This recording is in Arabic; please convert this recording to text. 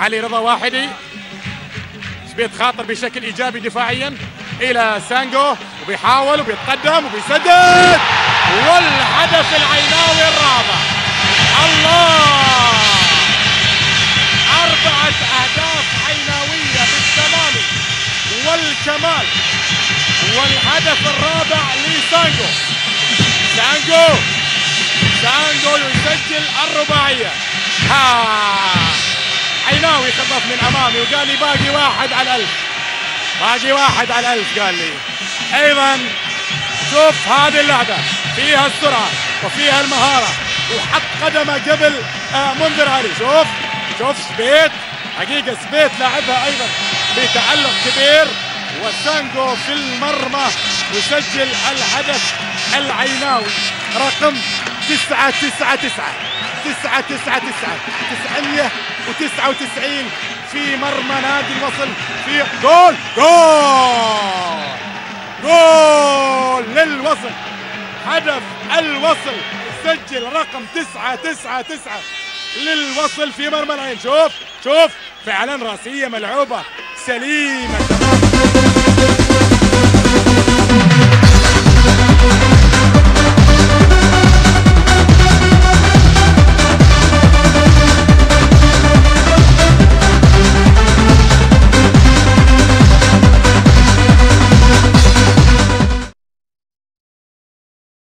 علي رضا واحدي، سبيت خاطر بشكل ايجابي دفاعيا الى سانجو وبيحاول وبيتقدم وبيسدد، والهدف العيناوي الرابع. الله، 4 أهداف عيناوية بالتمام والكمال، والهدف الرابع لسانجو. سانجو يسجل الرباعية. عيناوي خطف من امامي وقال لي باقي 1 على 1000، باقي 1 على 1000 قال لي. ايضا شوف هذه اللعبة فيها السرعة وفيها المهارة، وحط قدمه قبل منذر علي. شوف سبيت، حقيقة سبيت لاعبها ايضا بتألق كبير، وسانجو في المرمى يسجل الهدف العيناوي رقم 999 في مرمى نادي الوصل. في جول للوصل، هدف الوصل، سجل رقم 999 للوصل في مرمى العين. شوف فعلا راسية ملعوبة سليمة تماما.